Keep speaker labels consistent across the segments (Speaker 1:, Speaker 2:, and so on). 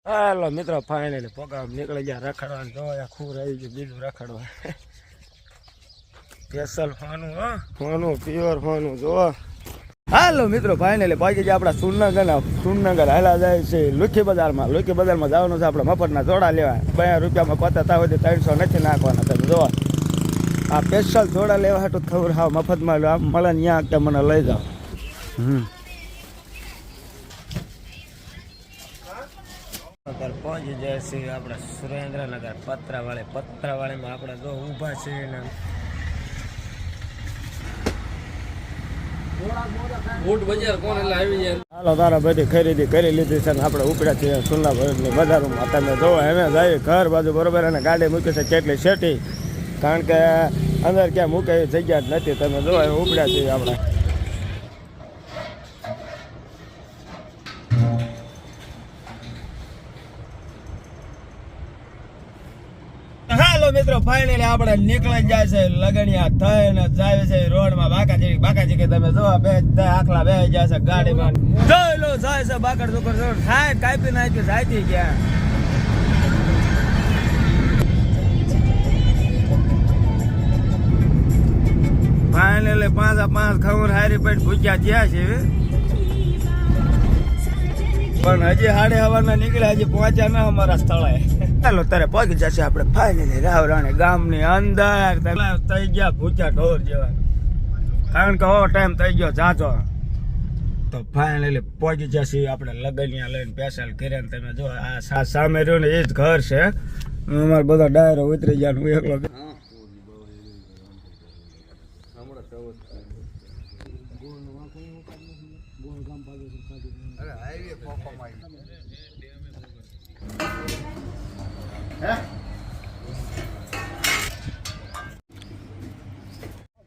Speaker 1: હાલો મિત્રો finally programme નીકળી ગયા રખડવાનું જોવા ખૂબ રહી ગયું બીજું રખડવા સ્પેશિયલ ફોનું પ્યોર ફોનું જોવા હાલો મિત્રો ફાઇનલી પહોંચી ગયા આપણા સુરનગર હાલા જાય છે લુખી બજારમાં જવાનું છે આપણે મફતના જોડા લેવા 2 રૂપિયામાં પતા હોય 300 નથી નાખવાના તમે જોવા આ સ્પેશિયલ જોડા લેવા હાટું ખબર હા મફતમાં મળે ને ત્યાં કે મને લઈ જાઓ પહોંચી જાય છે આપણે સુરેન્દ્રનગર પત્રાવાળીમાં આપણે જો ઊભા છે ને હાલો તારા બધી ખરીદી કરી લીધી છે ને આપણે ઉપડ્યા છીએ સુરનગરની બજારમાં તમે જો એને જાય ઘર બાજુ બરોબર અને ગાડી મૂકી છે કેટલી સેટી કારણ કે અંદર ક્યાં મૂકે એવી જગ્યા જ નથી તમે જો ઉપડ્યા છીએ આપણે મિત્રો ફાઇનલી આપણે નીકળી જાય છે લગણિયા થઈને જાય છે રોડમાં બાકાજી તમે જો આખલા બે જાય છે ગાડીમાં જોઈ લો જાય છે બાકડ ચોકર થાય કાપી નાખી જાય ક્યાં ફાઇનલી 5 ખબર હારી પેટ ભૂખ્યા ગયા છે પણ હજી 8:30 નીકળ્યા હજી પહોંચ્યા ના અમારા સ્થળે ચાલો તારે પહોંચી જશે આપણે ફાઇનલી રાવરાણી ગામની અંદર થઈ ગયા ભૂખ્યા ઢોર જેવા કારણ કે ઓવર ટાઈમ થઈ ગયો જાજો તો ફાઇનલી પહોંચી જશે આપણે લગનિયા લઈને સ્પેશિયલ ઘરે તમે જો આ સામે રહ્યું ને એ જ ઘર છે અમારે બધા ડાયરો ઉતરી ગયા હું એકલો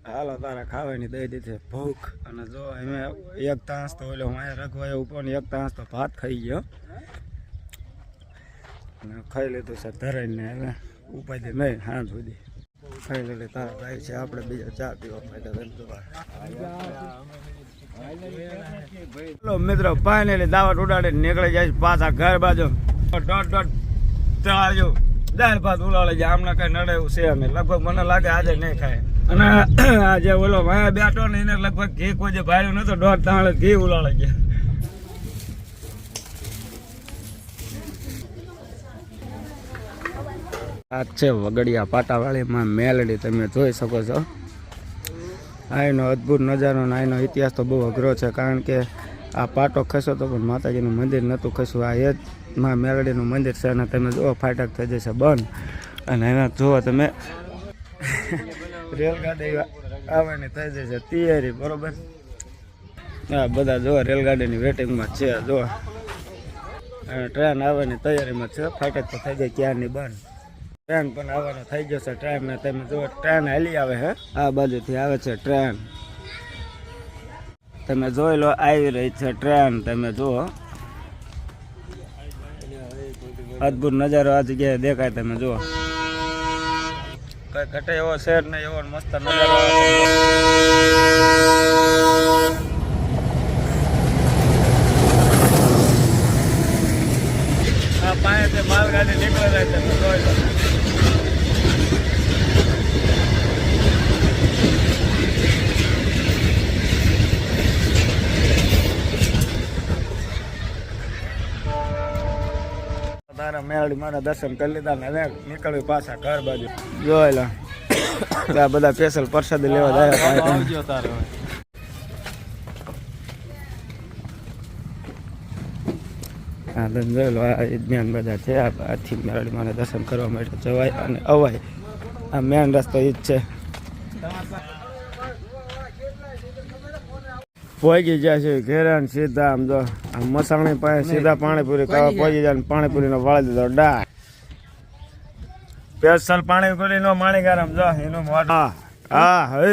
Speaker 1: હાલો તારા ખાવાની દઈ દીધી ભૂખ અને જો અમે એક તાંસ તો ઓલો હું રખવાય ઉપર ને એક તાંસ તો ભાત ખાઈ ગયો અને ખાઈ લીધું છે ધરાઈને હવે ઉપાય નહીં હાથ સુધી ખાઈ લીધી તારા ભાઈ છે આપણે બીજા ચા પીવા માટે મિત્રો ફાઇનલી દાવત ઉડાડી નીકળી જાય પાછા ઘર બાજુ દોઢ ચાલજો દાળ ભાત ઉલાડે જાય આમને કઈ નડે એવું છે અમે લગભગ મને લાગે આજે નહીં ખાય અને આજે ઓલો ભાઈ બેઠો ને એને લગભગ ઘી કોઈ જે ભાડ્યું નતો 1.5 તાણે ઘી ઉલાડે ગયા આ છે વગડિયા પાટાવાળીમાં મેલડી તમે જોઈ શકો છો આનો અદ્ભુત નજારો ને આનો ઇતિહાસ તો બહુ અઘરો છે કારણ કે આ પાટો ખસ્યો તો પણ માતાજીનું મંદિર નહોતું ખસ્યું આ એ જ માં મેલડીનું મંદિર છે અને તમે જુઓ ફાટક થઈ જશે બંધ અને એના જુઓ તમે રેલગાડી આવવાની થઈ જશે તૈયારી બરોબર હા બધા જુઓ રેલગાડીની વેટિંગમાં છે જુઓ અને ટ્રેન આવવાની તૈયારીમાં છે ફાટક તો થઈ જાય ક્યારની બંધ ટ્રેન પણ આવવાનો થઈ જશે ટ્રેન ને તમે જુઓ ટ્રેન હાલી આવે હે આ બાજુથી આવે છે ટ્રેન તમે જોઈ લો આવી રહી છે ટ્રેન તમે જુઓ અદ્ભુત નજારો આ જગ્યાએ દેખાય તમે જુઓ કઈ ઘટે એવો શહેર ને એવો મસ્ત નજારો આ પાસેથી માલગાડી નીકળે જાય તમે જોઈ લો તારા મેળડી મારા દર્શન કરી લીધા ને હવે નીકળવી પાછા ઘર બાજુ જોઈ લો આ બધા સ્પેશિયલ પ્રસાદી લેવા જાય હા જોઈ લો આ મેન બધા છે આથી મેળડી મારા દર્શન કરવા માટે જવાય અને અવાય આ મેન રસ્તો એ જ છે પહોંચી જાય છે ઘેરાન સીધા આમ જો આમ મસાણી પાસે સીધા પાણીપુરી ખાવા પહોંચી જાય પાણીપુરીનો વાળી દીધો ડા સ્પેશિયલ પાણીપુરી નો માણી ગરમ જો એનું મોઢા હા હે